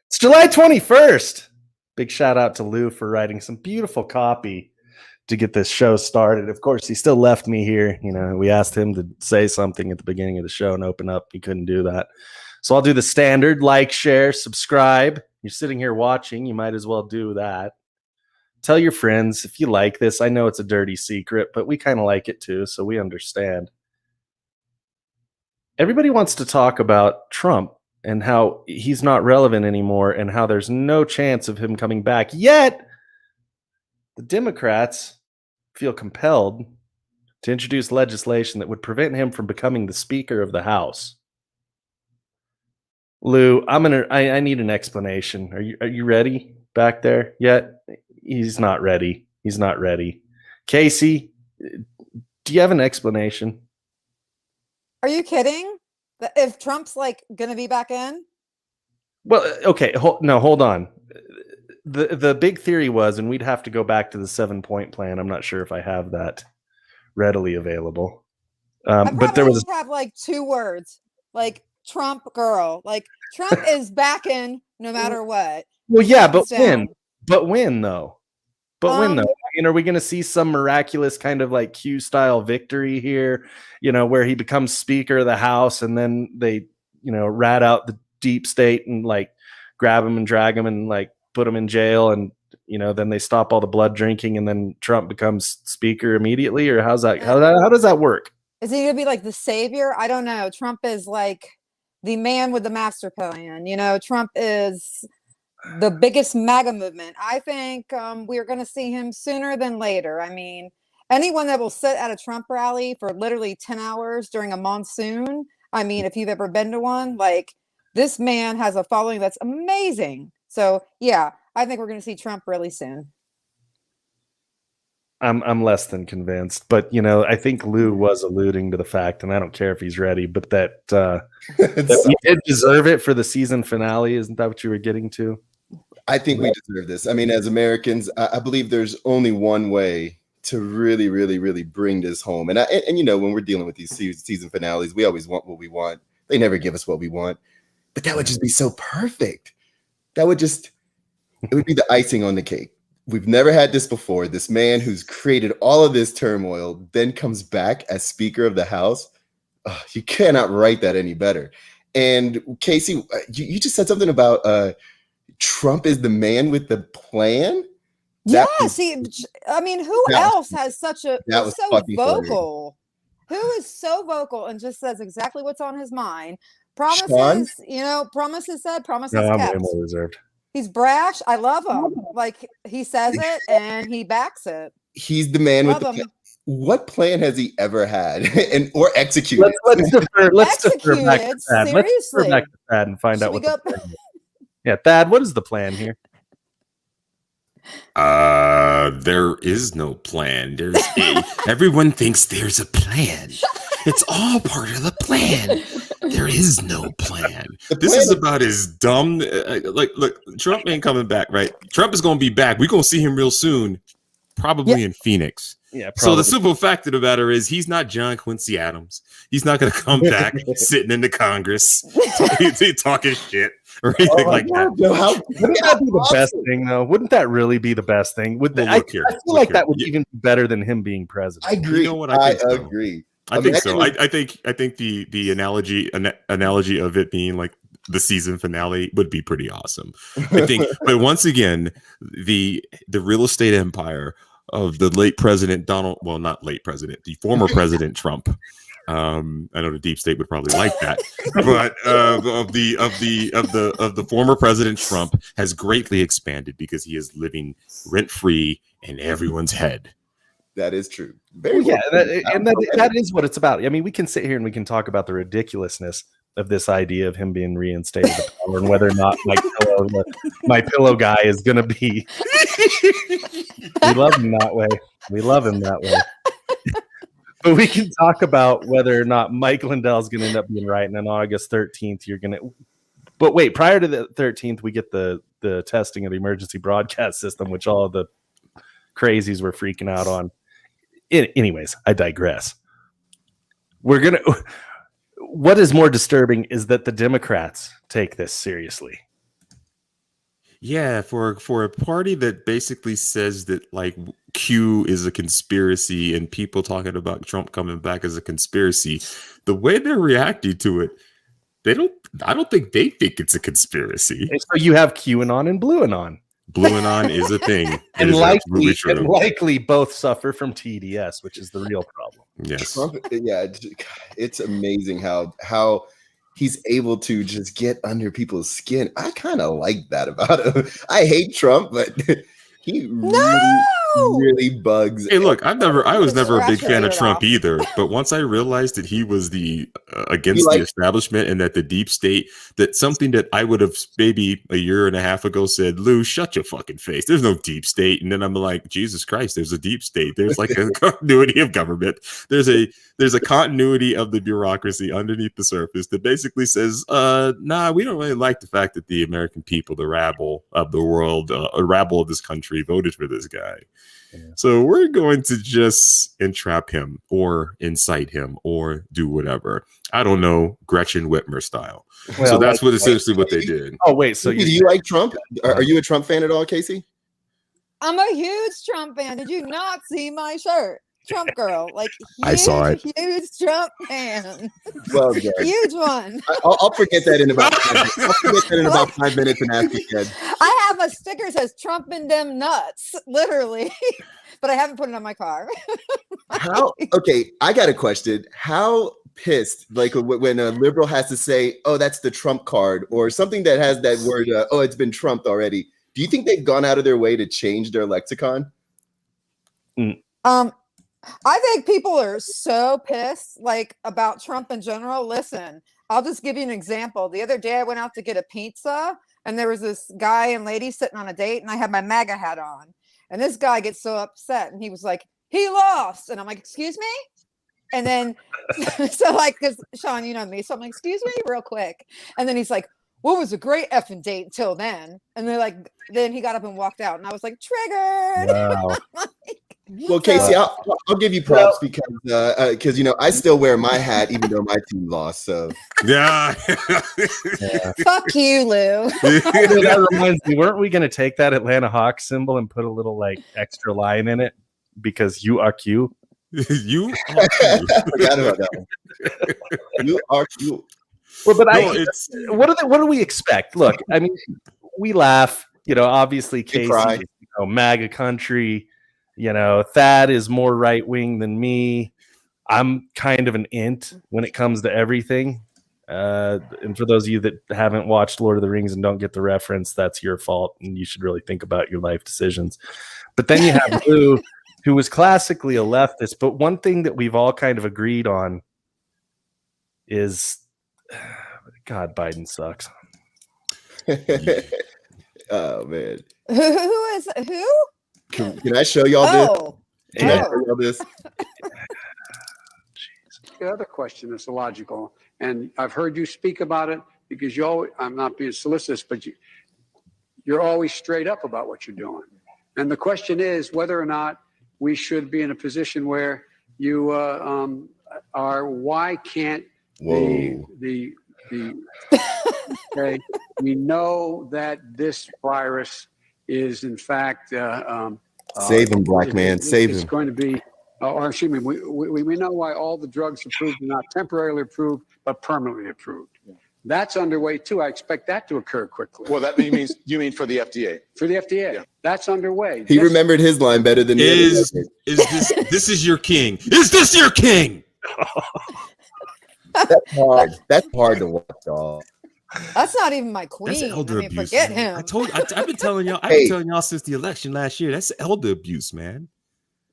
It's July 21st. Big shout out to Lou for writing some beautiful copy to get this show started. Of course, he still left me here. You know, we asked him to say something at the beginning of the show and open up. He couldn't do that. So I'll do the standard: like, share, subscribe. You're sitting here watching, you might as well do that. Tell your friends if you like this. I know it's a dirty secret, but we kind of like it too, so we understand. Everybody wants to talk about Trump and how he's not relevant anymore and how there's no chance of him coming back. Yet, the Democrats feel compelled to introduce legislation that would prevent him from becoming the Speaker of the House. Lou, I need an explanation. Are you ready back there yet? He's not ready. He's not ready. Casey, do you have an explanation? Are you kidding? If Trump's like going to be back in? Well, okay. Hold on. The big theory was, and we'd have to go back to the 7-point plan. I'm not sure if I have that readily available. But there was have like 2 words, like Trump girl. Like Trump is back in no matter what. Well, yeah, but when? But when though? But when though? I mean, are we going to see some miraculous kind of like Q style victory here? You know, where he becomes Speaker of the House, and then they, rat out the deep state and like grab him and drag him and like put him in jail, and then they stop all the blood drinking, and then Trump becomes Speaker immediately? Or how does that work? Is he going to be like the savior? I don't know. Trump is like the man with the master plan. Trump is the biggest MAGA movement. I think we're going to see him sooner than later. I mean, anyone that will sit at a Trump rally for literally 10 hours during a monsoon, I mean, if you've ever been to one, like this man has a following that's amazing. So yeah, I think we're going to see Trump really soon. I'm less than convinced, but I think Lou was alluding to the fact, and I don't care if he's ready, but that we did deserve it for the season finale. Isn't that what you were getting to? I think we deserve this. I mean, as Americans, I believe there's only one way to really, really, really bring this home. And when we're dealing with these season finales, we always want what we want. They never give us what we want, but that would just be so perfect. It would be the icing on the cake. We've never had this before. This man who's created all of this turmoil then comes back as Speaker of the House. Oh, you cannot write that any better. And Casey, you just said something about Trump is the man with the plan. Yeah, I mean, who else has such a so vocal? Who is so vocal and just says exactly what's on his mind? Promises, promises said, promises kept. I'm way more reserved. He's brash. I love him. Like he says it and he backs it. He's the man with the plan. What plan has he ever had or executed? Let's defer back to Thad. Let's defer back to Thad and find out what the plan is. Yeah, Thad, what is the plan here? There is no plan. Everyone thinks there's a plan. It's all part of the plan. There is no plan. This is about as dumb. Look, Trump ain't coming back, right? Trump is going to be back. We're going to see him real soon, probably in Phoenix. Yeah. So the simple fact of the matter is he's not John Quincy Adams. He's not going to come back sitting in the Congress talking shit or anything like that. Wouldn't that be the best thing, though? Wouldn't that really be the best thing? I feel like that would even be better than him being president. I agree. You know what? I agree. I think so. I think the analogy of it being like the season finale would be pretty awesome. I think, but once again, the real estate empire of the late president the former president Trump. I know the deep state would probably like that, but of the former president Trump has greatly expanded because he is living rent free in everyone's head. That is true. That is what it's about. I mean, we can sit here and we can talk about the ridiculousness of this idea of him being reinstated to power and whether or not my pillow guy is going to be. We love him that way. But we can talk about whether or not Mike Lindell is going to end up being right. And on August 13th, you're going to. But wait, prior to the 13th, we get the testing of the emergency broadcast system, which all of the crazies were freaking out on. Anyways, I digress. What is more disturbing is that the Democrats take this seriously. Yeah, for a party that basically says that like Q is a conspiracy and people talking about Trump coming back as a conspiracy, the way they're reacting to it, I don't think they think it's a conspiracy. So you have QAnon and BlueAnon. BlueAnon is a thing. And likely both suffer from TDS, which is the real problem. Yes. Trump, yeah, it's amazing how he's able to just get under people's skin. I kind of like that about him. I hate Trump, but he really bugs. Hey, look, I was never a big fan of Trump either. But once I realized that he was against the establishment and that the deep state, that something that I would have maybe a year and a half ago said, Lou, shut your fucking face. There's no deep state. And then I'm like, Jesus Christ, there's a deep state. There's like a continuity of government. There's a continuity of the bureaucracy underneath the surface that basically says, nah, we don't really like the fact that the American people, the rabble of the world, a rabble of this country voted for this guy. Yeah. So we're going to just entrap him or incite him or do whatever. I don't know, Gretchen Whitmer style. Well, so that's essentially what they did. Oh, wait. So do you like Trump? Are you a Trump fan at all, Casey? I'm a huge Trump fan. Did you not see my shirt? Trump girl, like huge, I saw it. Huge Trump fan. Well done. Huge one. I'll forget that in about 5 minutes. I'll forget that in about 5 minutes and ask again. I have a sticker that says Trump and them nuts, literally, but I haven't put it on my car. Okay, I got a question. How pissed, like when a liberal has to say, "Oh, that's the Trump card," or something that has that word, "Oh, it's been trumped already." Do you think they've gone out of their way to change their lexicon? I think people are so pissed, like, about Trump in general. Listen, I'll just give you an example. The other day I went out to get a pizza and there was this guy and lady sitting on a date and I had my MAGA hat on. And this guy gets so upset and he was like, he lost. And I'm like, excuse me? And then, so like, because Sean, you know me. So I'm like, excuse me, real quick. And then he's like, what was a great effing date until then? And they're like, then he got up and walked out. And I was like, triggered. Wow. Well, Casey, I'll give you props because you know I still wear my hat even though my team lost. So yeah. Fuck you, Lou. That reminds me, weren't we going to take that Atlanta Hawks symbol and put a little like extra line in it because you are Q? You are Q. I forgot about that one. You are Q. Well, but what do we expect? Look, I mean, we laugh. You know, obviously, Casey, MAGA country. You know, Thad is more right wing than me. I'm kind of an int when it comes to everything. And for those of you that haven't watched Lord of the Rings and don't get the reference, that's your fault, and you should really think about your life decisions. But then you have Lou, who was classically a leftist. But one thing that we've all kind of agreed on is, God, Biden sucks. Oh man, who? Can I show y'all this? Can I show y'all this? The other question is illogical, and I've heard you speak about it because you always, I'm not being solicitous, but you're always straight up about what you're doing. And the question is whether or not we should be in a position where you are. Why can't the okay? We know that this virus is in fact save him, black man, save him. It's going to be, or excuse me, we know why all the drugs approved are not temporarily approved, but permanently approved. Yeah. That's underway too. I expect that to occur quickly. Well, that means you mean for the FDA? For the FDA, yeah. That's underway. He remembered his line better than this is your king? Is this your king? That's hard. That's hard to watch, dog. That's not even my queen. That's elder abuse. Forget man. him. I've been telling y'all. I've been telling y'all since the election last year. That's elder abuse, man.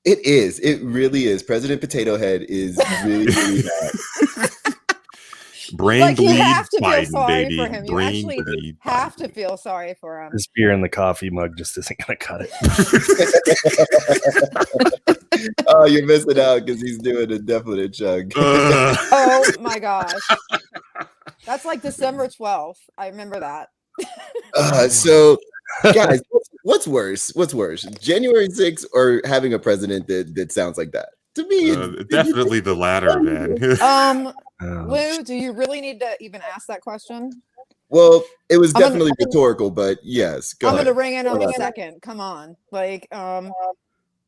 It is. It really is. President Potato Head is really, really bad. Brain like, bleed, you have to Biden, feel sorry baby. for him. You Brain actually bleed, have Biden. to feel sorry for him. This beer in the coffee mug just isn't going to cut it. Oh, you're missing out because he's doing a definite chug. Oh my gosh. That's like December 12th. I remember that. So, guys, what's worse? What's worse, January 6th or having a president that sounds like that? To me, definitely the latter, man. Lou, do you really need to even ask that question? Well, it was I'm gonna- definitely rhetorical, but yes, go I'm ahead. going to ring in on the Elaborate. second. Come on. Like,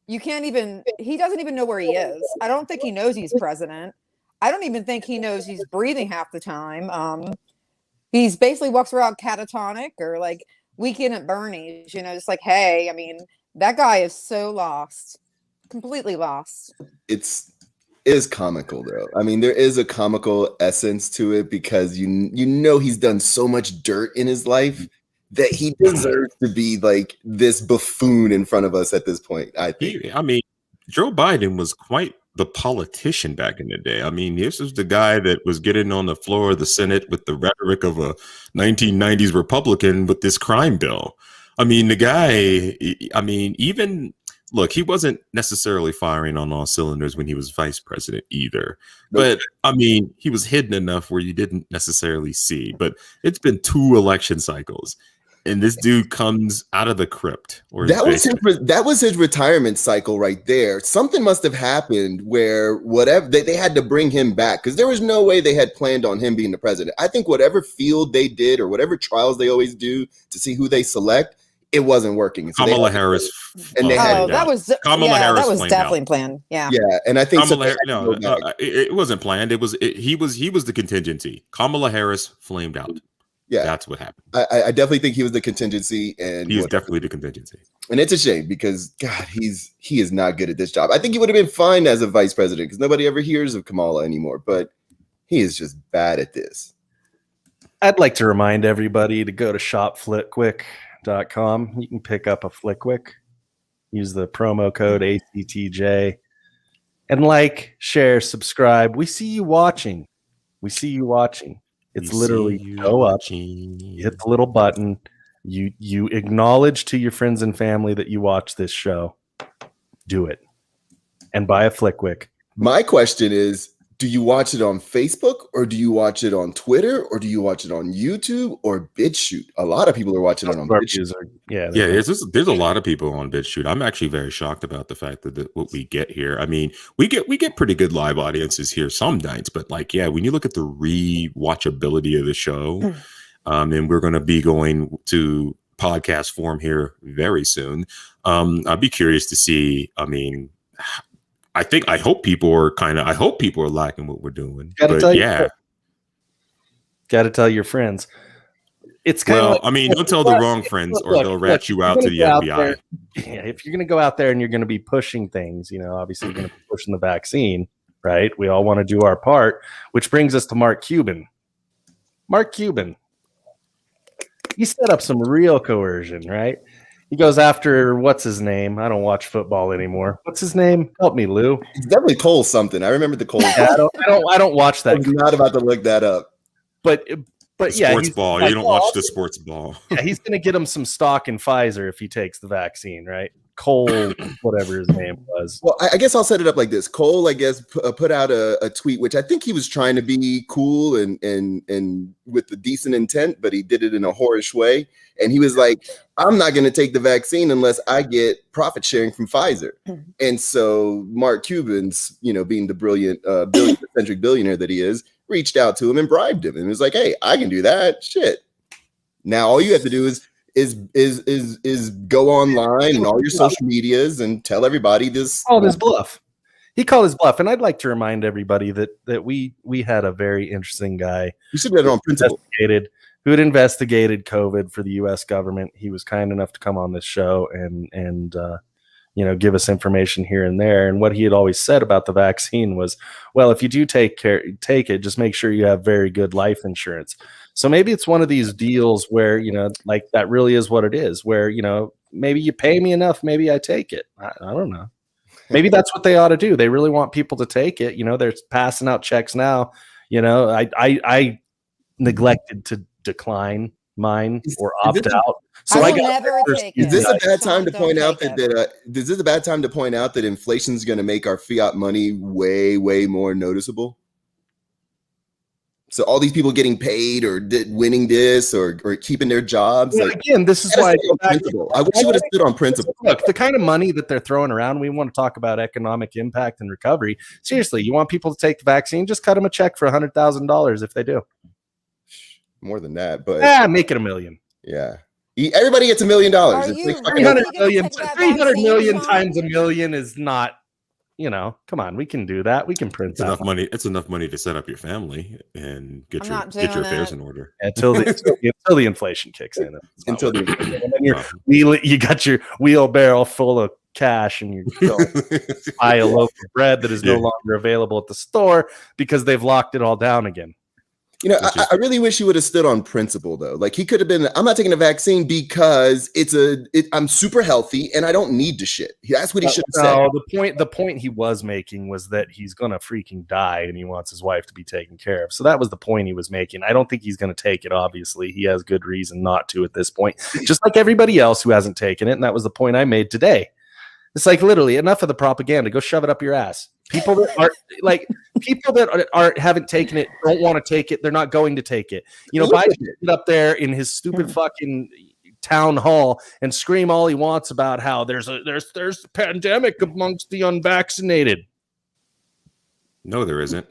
you can't even, he doesn't even know where he is. I don't think he knows he's president. I don't even think he knows he's breathing half the time. He's basically walks around catatonic or like Weekend at Bernie's, you know, just like, hey, I mean, that guy is so lost, completely lost. It is comical though. I mean, there is a comical essence to it because you know he's done so much dirt in his life that he deserves to be like this buffoon in front of us at this point. I think. I mean, Joe Biden was quite the politician back in the day. I mean, this was the guy that was getting on the floor of the Senate with the rhetoric of a 1990s Republican with this crime bill. I mean, the guy, I mean, even look, he wasn't necessarily firing on all cylinders when he was vice president either. But I mean, he was hidden enough where you didn't necessarily see. But it's been 2 election cycles. And this dude comes out of the crypt. Or That was his retirement cycle right there. Something must have happened where whatever they had to bring him back because there was no way they had planned on him being the president. I think whatever field they did or whatever trials they always do to see who they select, it wasn't working. So Kamala Harris. And they had that was Kamala Harris that was definitely out. planned. Yeah. Yeah, and I think it wasn't planned. He was the contingency. Kamala Harris flamed out. Yeah, that's what happened. I definitely think he was the contingency, and he's definitely the contingency. And it's a shame because God, he is not good at this job. I think he would have been fine as a vice president because nobody ever hears of Kamala anymore. But he is just bad at this. I'd like to remind everybody to go to shopflitquick.com. You can pick up a Flitquick. Use the promo code ACTJ and like, share, subscribe. We see you watching. It's literally go up, you hit the little button, you acknowledge to your friends and family that you watch this show. Do it. And buy a Flitquick. My question is, do you watch it on Facebook or do you watch it on Twitter or do you watch it on YouTube or BitChute? A lot of people are watching it on BitChute. There's a lot of people on BitChute. I'm actually very shocked about the fact that what we get here. I mean, we get pretty good live audiences here some nights, but like, yeah, when you look at the rewatchability of the show, and we're going to be going to podcast form here very soon. I'd be curious to see. I mean, I hope people are liking what we're doing. Got to tell your friends. It's kind of I mean, don't tell the wrong friends or they'll rat you out to the FBI. If you're going to go out there and you're going to be pushing things, you know, obviously you're going to be pushing the vaccine, right? We all want to do our part, which brings us to Mark Cuban. Mark Cuban. He set up some real coercion, right? He goes after what's his name? I don't watch football anymore. What's his name? Help me, Lou. It's definitely Cole something. I remember the Cole. Yeah, I don't watch that. I'm not about to look that up. But yeah, sports ball. You don't watch the sports ball. Yeah, he's going to get him some stock in Pfizer if he takes the vaccine, right? Cole, whatever his name was. Well, I guess I'll set it up like this. Cole, I guess, put out a tweet, which I think he was trying to be cool and with the decent intent, but he did it in a whorish way. And he was like, I'm not going to take the vaccine unless I get profit sharing from Pfizer. And so Mark Cuban's, you know, being the brilliant, eccentric billionaire that he is, reached out to him and bribed him. And was like, hey, I can do that. Shit. Now all you have to do is go online and all your social medias and tell everybody this. Called his bluff. He called his bluff. And I'd like to remind everybody that we had a very interesting guy. You should have it on principle. Who had investigated COVID for the U.S. government. He was kind enough to come on this show and you know, give us information here and there. And what he had always said about the vaccine was, well, if you do take it, just make sure you have very good life insurance. So maybe it's one of these deals where, you know, like that really is what it is, where, you know, maybe you pay me enough, maybe I take it. I don't know. Maybe that's what they ought to do. They really want people to take it. You know, they're passing out checks now. You know, I neglected to decline mine or opt out. So I never take it. Is this a bad time to point out that is this a bad time to point out that inflation is going to make our fiat money way, way more noticeable? So all these people getting paid or winning this or keeping their jobs. Yeah, again, this is why I wish you would have stood on principle. Look, the kind of money that they're throwing around, we want to talk about economic impact and recovery. Seriously, you want people to take the vaccine, just cut them a check for $100,000 if they do. more than that, but make it $1 million. yeah. Everybody gets $1 million. Are It's you like really 300 gonna million, take that 300 vaccine, million Sean? times $1 million is not, come on, we can do that. We can print It's that enough money. It's enough money to set up your family and get I'm your not get your doing affairs it. in order. until the inflation kicks in. until the And then you got your wheelbarrow full of cash and you're going to buy a loaf of bread that is no longer available at the store because they've locked it all down again. I really wish he would have stood on principle though. Like he could have been, I'm not taking a vaccine because I'm super healthy and I don't need to shit. That's what he should have said. No, the point he was making was that he's gonna freaking die and he wants his wife to be taken care of. So that was the point he was making. I don't think he's gonna take it. Obviously, he has good reason not to at this point, just like everybody else who hasn't taken it. And that was the point I made today. It's like literally enough of the propaganda. Go shove it up your ass. People that haven't taken it don't want to take it. They're not going to take it. Biden get up there in his stupid fucking town hall and scream all he wants about how there's a pandemic amongst the unvaccinated. No, there isn't.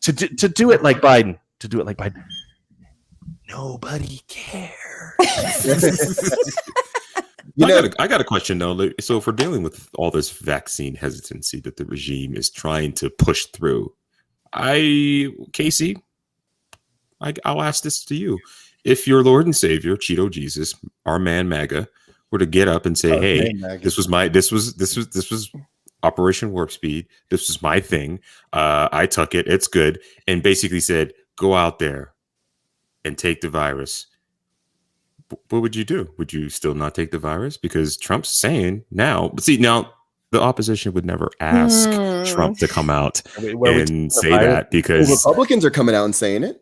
To do it like Biden. Nobody cares. I got a question though. So if we're dealing with all this vaccine hesitancy that the regime is trying to push through, Casey, I'll ask this to you. If your Lord and Savior, Cheeto Jesus, our man MAGA, were to get up and say, "Hey, this was Operation Warp Speed. This was my thing. I took it. It's good," and basically said, "Go out there and take the virus." What would you do? Would you still not take the virus? Because Trump's saying now, but see, now the opposition would never ask Trump to come out and say that because Republicans are coming out and saying it.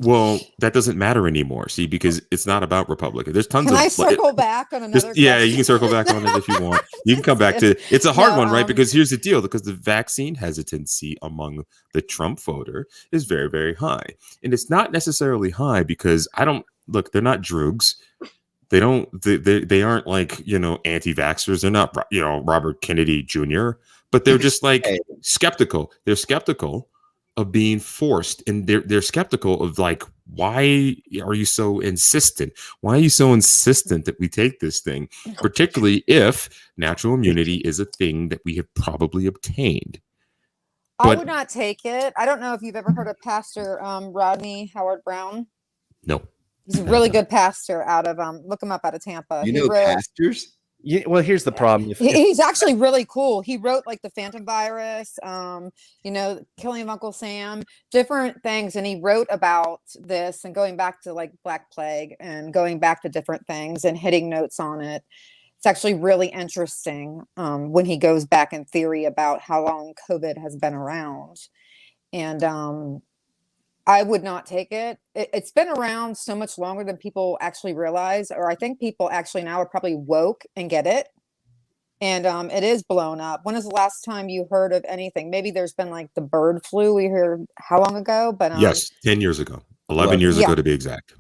Well, that doesn't matter anymore. See, because it's not about Republican. There's tons Can of. I circle back on another question? Yeah, you can circle back on it if you want. You can come back to it's a hard one, right? Because here's the deal: because the vaccine hesitancy among the Trump voter is very, very high, and it's not necessarily high because look. They're not droogs. They aren't like anti-vaxxers. They're not Robert Kennedy Jr. But they're just like skeptical. They're skeptical of being forced, and they're skeptical of like, why are you so insistent? Why are you so insistent that we take this thing, particularly if natural immunity is a thing that we have probably obtained? I would not take it. I don't know if you've ever heard of Pastor Rodney Howard-Browne. No, he's a really good pastor out of look him up out of Tampa. Pastors? Yeah, well, here's the problem. He's actually really cool. He wrote like the Phantom Virus, Killing of Uncle Sam, different things. And he wrote about this and going back to like Black Plague and going back to different things and hitting notes on it. It's actually really interesting when he goes back in theory about how long COVID has been around. And I would not take it. It's been around so much longer than people actually realize, or I think people actually now are probably woke and get it. And it is blown up. When is the last time you heard of anything? Maybe there's been like the bird flu. We heard how long ago? But yes, 10 years ago, 11 years ago to be exact.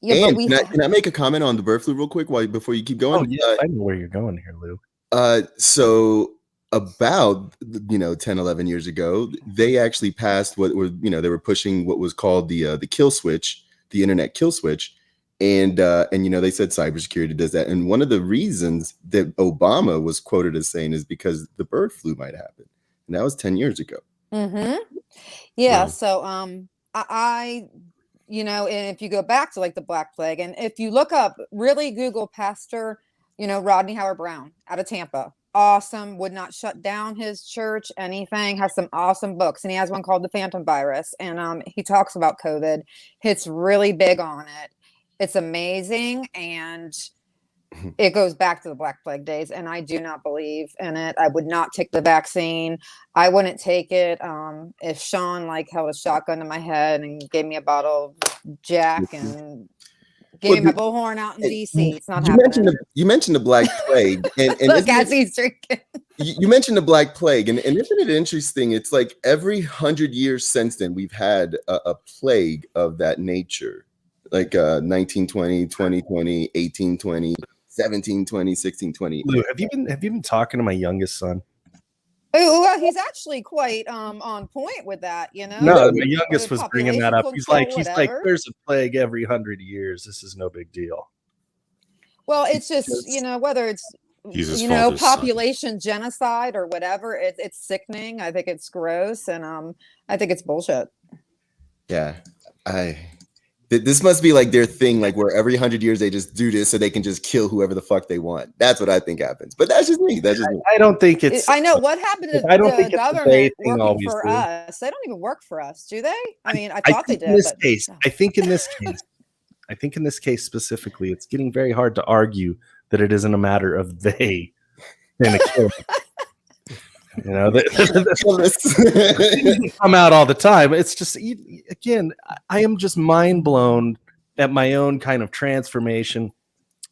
Yeah, and can I make a comment on the bird flu real quick before you keep going? Oh, yeah, I know where you're going here, Lou. So about 10, 11 years ago, they actually passed what were they were pushing what was called the kill switch, the internet kill switch, and they said cybersecurity does that. And one of the reasons that Obama was quoted as saying is because the bird flu might happen, and that was 10 years ago. Mm-hmm. Yeah. Wow. So I and if you go back to like the Black Plague, and if you look up, really Google Pastor, Rodney Howard-Browne out of Tampa. Awesome, would not shut down his church, anything, has some awesome books. And he has one called The Phantom Virus. And he talks about COVID. It's really big on it. It's amazing. And it goes back to the Black Plague days. And I do not believe in it. I would not take the vaccine. I wouldn't take it. If Sean held a shotgun to my head and gave me a bottle of Jack and gave me my bullhorn out in DC. It's not happening. You mentioned the Black Plague. And look, as he's drinking. You mentioned the Black Plague. And isn't it interesting? It's like every 100 years since then, we've had a plague of that nature. Like 1920, 2020, 1820, 1720, 1620. Lou, have you been talking to my youngest son? Oh, well, he's actually quite on point with that, you know. No, The my youngest was bringing that population up. He's control, like, whatever. there's a plague every 100 years. This is no big deal. Well, it's just, you know, whether it's, He's his you know, father's son. population genocide or whatever, it's sickening. I think it's gross, and I think it's bullshit. Yeah, this must be like their thing, like where every 100 years they just do this so they can just kill whoever the fuck they want. That's what I think happens. But that's just me. That's just me. I don't think it's. I know what happened to I don't the think it's government thing working always, for Lou. us. They don't even work for us, do they? I mean, I thought they think did. in this But case, I think in this case specifically, it's getting very hard to argue that it isn't a matter of they and a kill. You know, they come out all the time. It's just, again, I am just mind blown at my own kind of transformation,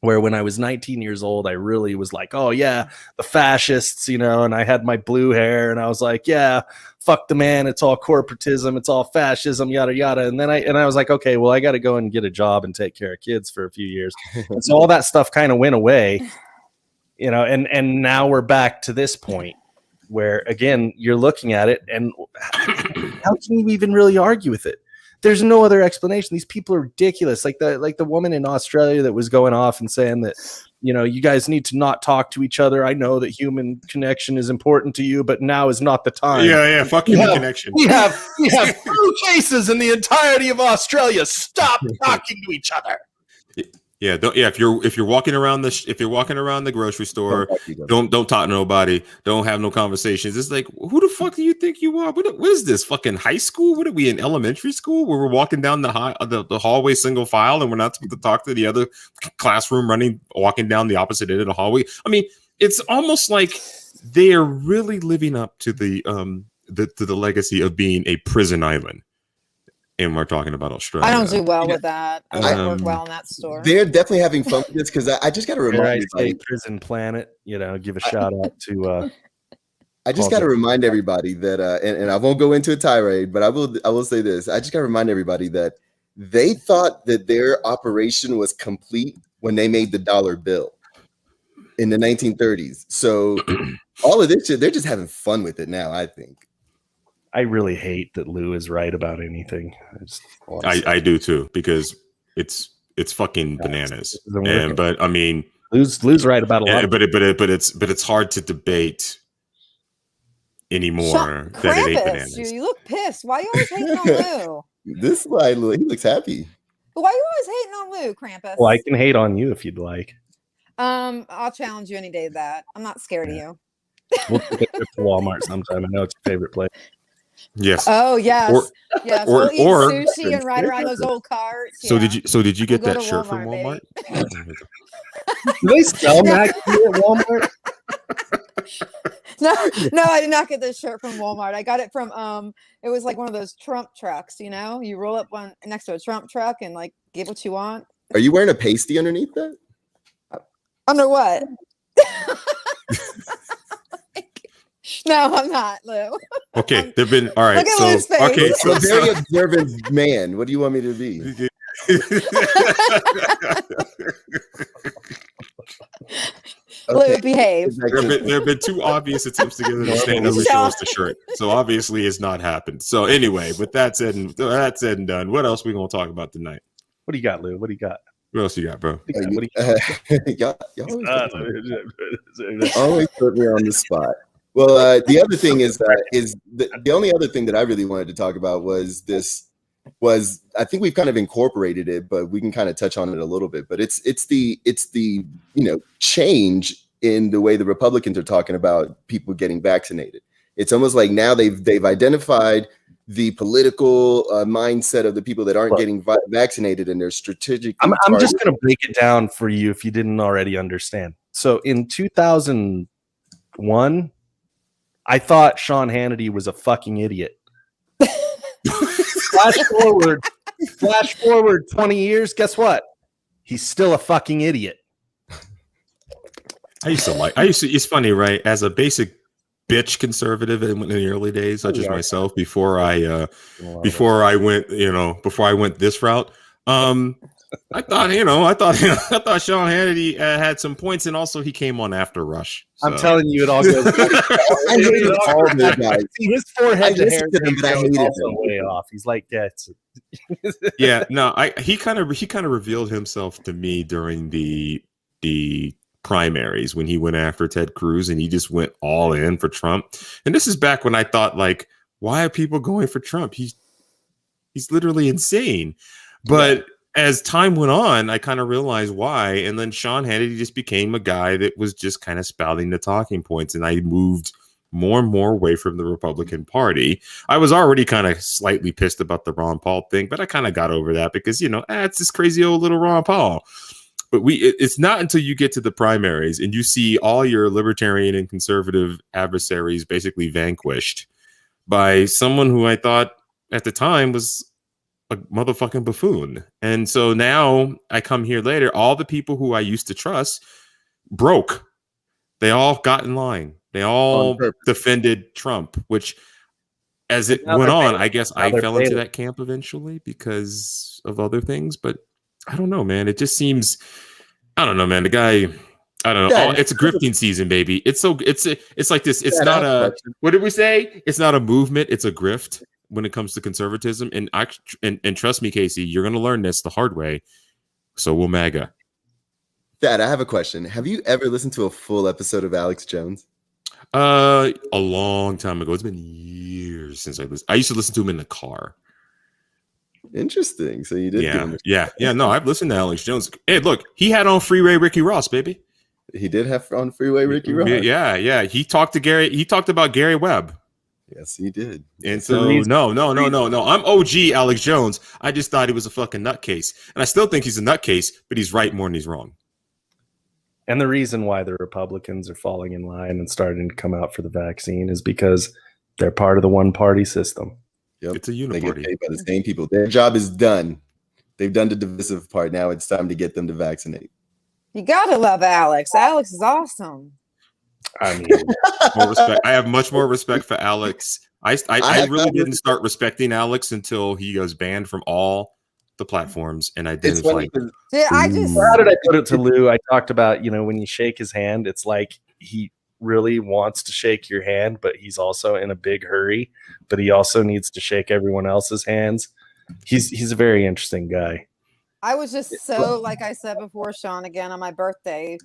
where when I was 19 years old, I really was like, oh yeah, the fascists, you know, and I had my blue hair and I was like, yeah, fuck the man. It's all corporatism. It's all fascism, yada, yada. And then I was like, okay, well, I got to go and get a job and take care of kids for a few years. And so all that stuff kind of went away, you know, and now we're back to this point where, again, you're looking at it and how can you even really argue with it? There's no other explanation. These people are ridiculous. Like the woman in Australia that was going off and saying that, you know, you guys need to not talk to each other. I know that human connection is important to you, but now is not the time. Yeah. Fuck human connection. We have 2 cases in the entirety of Australia. Stop talking to each other. Yeah, if you're walking around the grocery store, don't talk to nobody, don't have no conversations. It's like, who the fuck do you think you are? What is this, fucking high school? What are we, in elementary school where we're walking down the hallway single file and we're not supposed to talk to the other classroom walking down the opposite end of the hallway? I mean, it's almost like they are really living up to the legacy of being a prison island. And we're talking about Australia. I don't do well with that. I don't work well in that store. They're definitely having fun with this because I just got to remind everybody. Prison Planet, you know, give a shout out to. I just got to remind everybody that, and I won't go into a tirade, but I will say this. I just got to remind everybody that they thought that their operation was complete when they made the dollar bill in the 1930s. So all of this shit, they're just having fun with it now, I think. I really hate that Lou is right about anything. I do too, because it's fucking bananas. But I mean, Lou's right about a lot. But it's hard to debate anymore that it ain't bananas. You look pissed. Why are you always hating on Lou? This guy, he looks happy. But why are you always hating on Lou, Krampus? Well, I can hate on you if you'd like. I'll challenge you any day. That I'm not scared of you. We'll take a trip to Walmart sometime. I know it's your favorite place. Yes. Oh yes. Yes. We'll eat or sushi and ride around those old carts. So did you get that shirt from Walmart? Do they sell Mac at Walmart? No, I did not get this shirt from Walmart. I got it from it was like one of those Trump trucks, you know? You roll up one next to a Trump truck and like get what you want. Are you wearing a pasty underneath that? Under what? No, I'm not, Lou. Okay, they've been all right. Look at Lou's face. Okay, so very observant man. What do you want me to be? Lou, behave. There have been 2 obvious attempts to get her to stand up and show us the shirt. So obviously it's not happened. So anyway, with that said and done, what else are we gonna talk about tonight? What do you got, Lou? What do you got? What else you got, bro? Y'all always put me on the spot. Well, the other thing is the only other thing that I really wanted to talk about was I think we've kind of incorporated it, but we can kind of touch on it a little bit. But it's the change in the way the Republicans are talking about people getting vaccinated. It's almost like now they've identified the political mindset of the people that aren't getting vaccinated, and they're strategic. I'm just going to break it down for you if you didn't already understand. So in 2001. I thought Sean Hannity was a fucking idiot. Flash forward 20 years. Guess what? He's still a fucking idiot. It's funny, right? As a basic bitch conservative in the early days, such as myself, before I went this route. I thought Sean Hannity had some points, and also he came on after Rush. So. I'm telling you, it all goes. I hated all those guys. See, his forehead to hair listened to them, but I ratio is hated also them. way off. He's like, Yeah, no, he kind of revealed himself to me during the primaries when he went after Ted Cruz, and he just went all in for Trump. And this is back when I thought, like, why are people going for Trump? He's literally insane. But as time went on, I kind of realized why. And then Sean Hannity just became a guy that was just kind of spouting the talking points. And I moved more and more away from the Republican Party. I was already kind of slightly pissed about the Ron Paul thing, but I kind of got over that because, it's this crazy old little Ron Paul. But it's not until you get to the primaries and you see all your libertarian and conservative adversaries basically vanquished by someone who I thought at the time was a motherfucking buffoon. And so now I come here later, all the people who I used to trust broke. They all got in line. They all defended Trump, which as it went on, I guess I fell into that camp eventually because of other things. But I don't know, man. It just seems, I don't know, man. The guy, I don't know. It's a grifting season, baby. It's like this. It's not a, what did we say? It's not a movement. It's a grift when it comes to conservatism. And trust me, Casey, you're going to learn this the hard way. So will MAGA. Dad, I have a question. Have you ever listened to a full episode of Alex Jones? A long time ago. It's been years since I listened. I used to listen to him in the car. Interesting. So you did. Yeah. No, I've listened to Alex Jones. Hey, look, he had on Freeway Ricky Ross, baby. He did have on Freeway Ricky Ross. Yeah. He talked about Gary Webb. Yes, he did. And so no. I'm OG Alex Jones. I just thought he was a fucking nutcase. And I still think he's a nutcase, but he's right more than he's wrong. And the reason why the Republicans are falling in line and starting to come out for the vaccine is because they're part of the one-party system. Yep. It's a uniparty. They get paid by the same people. Their job is done. They've done the divisive part. Now it's time to get them to vaccinate. You gotta love Alex. Alex is awesome. I mean, more respect. I have much more respect for Alex. I really didn't start respecting Alex until he was banned from all the platforms, and I didn't like. How did I put it to Lou? I talked about, when you shake his hand, it's like he really wants to shake your hand, but he's also in a big hurry. But he also needs to shake everyone else's hands. He's a very interesting guy. I was just so, like I said before, Sean, again on my birthday,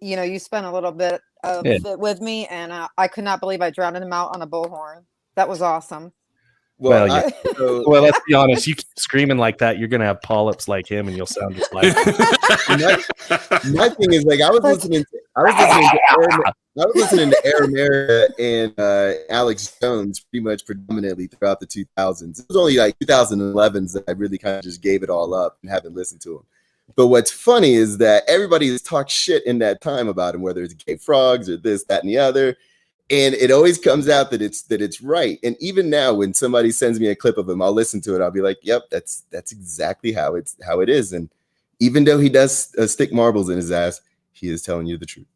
you spent a little bit of it with me, and I could not believe I drowned him out on a bullhorn. That was awesome. Well, well, let's be honest. You keep screaming like that, you're gonna have polyps like him, and you'll sound just like. my thing is, like, I was listening to Air America and Alex Jones pretty much predominantly throughout the 2000s. It was only like 2011s that I really kind of just gave it all up and haven't listened to him. But what's funny is that everybody has talked shit in that time about him, whether it's gay frogs or this, that, and the other. And it always comes out that it's right. And even now, when somebody sends me a clip of him, I'll listen to it. I'll be like, "Yep, that's exactly how it is." And even though he does stick marbles in his ass, he is telling you the truth.